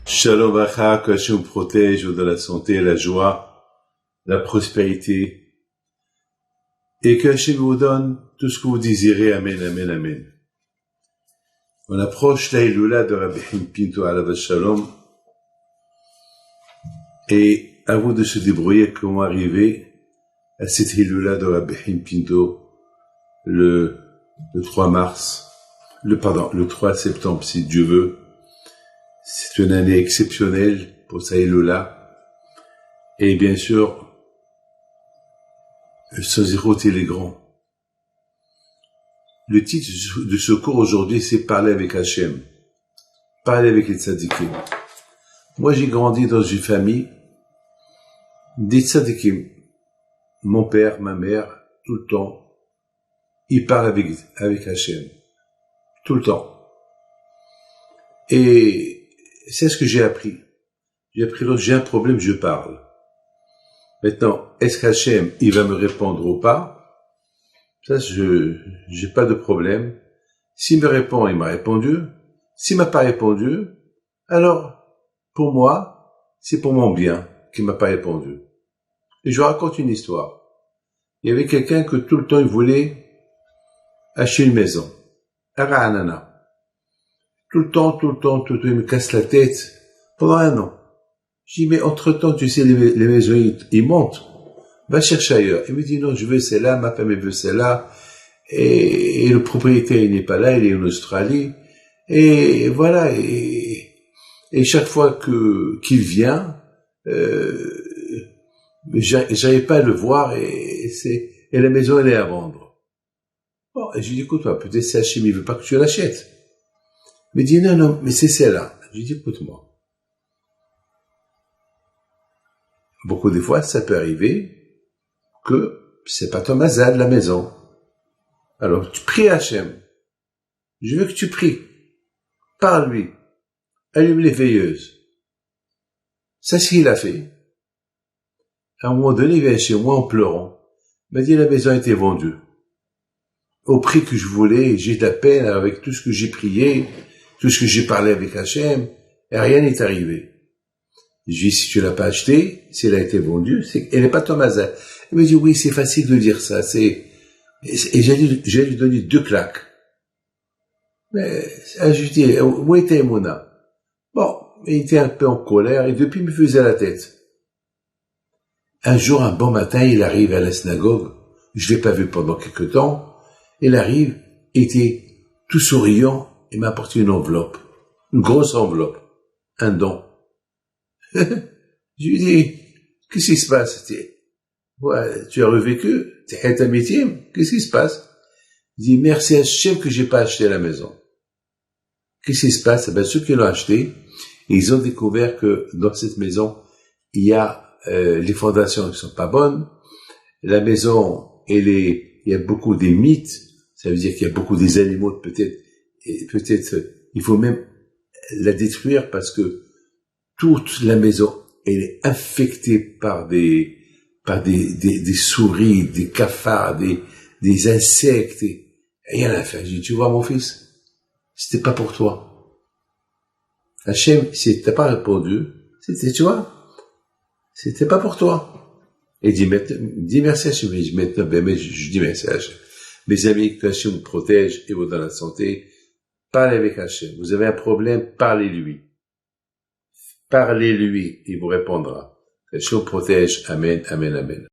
Shalom Bacha, que Hachem vous protège de la santé, la joie, la prospérité, et que Hachem vous donne tout ce que vous désirez. Amen, amen, amen. On approche la Hiloula de Rabbi Haim Pinto alav Shalom, et à vous de se débrouiller comment arriver à cette Hiloula de Rabbi Haim Pinto le 3 septembre, si Dieu veut. C'est une année exceptionnelle pour sa Hiloula. Et bien sûr, Sozirot il est grand. Le titre de ce cours aujourd'hui, c'est Parler avec Hachem. Parler avec les tzadikim. Moi, j'ai grandi dans une famille des tzadikim. Mon père, ma mère, tout le temps, ils parlent avec Hachem. Tout le temps. Et c'est ce que j'ai appris. J'ai appris, lorsque j'ai un problème, je parle. Maintenant, est-ce qu'Hachem, il va me répondre ou pas? Ça, j'ai pas de problème. S'il me répond, il m'a répondu. S'il m'a pas répondu, alors, pour moi, c'est pour mon bien qu'il m'a pas répondu. Et je vous raconte une histoire. Il y avait quelqu'un que tout le temps, il voulait acheter une maison. Ara-Anana. Tout le temps, il me casse la tête pendant un an. Je dis, mais entre-temps, tu sais, les maisons, ils montent. Va chercher ailleurs. Il me dit, non, je veux celle-là, ma femme veut celle-là. Et le propriétaire, il n'est pas là, il est en Australie. Et voilà. Et chaque fois qu'il vient, j'arrive pas à le voir et la maison, elle est à vendre. Bon, et je lui dis, écoute, peut-être c'est Hachem, il veut pas que tu l'achètes. Il me dit, non, mais c'est celle-là. Je lui dis, écoute-moi. Beaucoup de fois, ça peut arriver que c'est pas ton mazal, la maison. Alors, tu pries Hachem. Je veux que tu pries. Parle-lui. Allume les veilleuses. Ça, c'est ce qu'il a fait. À un moment donné, il vient chez moi en pleurant. Il m'a dit, la maison a été vendue. Au prix que je voulais, j'ai de la peine avec tout ce que j'ai prié, tout ce que j'ai parlé avec Hachem, et rien n'est arrivé. Je lui dis, si tu l'as pas acheté, si elle a été vendue, elle n'est pas ton mazal. Il me dit, oui, c'est facile de dire ça, et j'ai lui donné 2 claques. Mais, je lui dis, où était Emouna? Bon, il était un peu en colère, et depuis, il me faisait la tête. Un jour, un bon matin, il arrive à la synagogue, je l'ai pas vu pendant quelque temps, il arrive, il était tout souriant, il m'a apporté une enveloppe, une grosse enveloppe, un don. Je lui dis, qu'est-ce qui se passe? Ouais, tu as revécu? T'es un métier? Qu'est-ce qui se passe? Il dit, merci à Hachem que j'ai pas acheté la maison. Qu'est-ce qui se passe? Ben, ceux qui l'ont acheté, ils ont découvert que dans cette maison, il y a les fondations qui sont pas bonnes. La maison, il y a beaucoup des mythes. Ça veut dire qu'il y a beaucoup des animaux, peut-être, il faut même la détruire parce que toute la maison, elle est infectée par des souris, des cafards, des insectes, et rien à faire. Je dis, tu vois, mon fils, c'était pas pour toi. Hachem, si t'as pas répondu, tu vois, c'était pas pour toi. Et dis merci à Hachem. Je dis merci à Hachem. Mes amis, que Hachem vous protège et vous donne la santé. Parlez avec Hachem. Vous avez un problème, parlez-lui. Parlez-lui, il vous répondra. Que Hachem vous protège. Amen, amen, amen.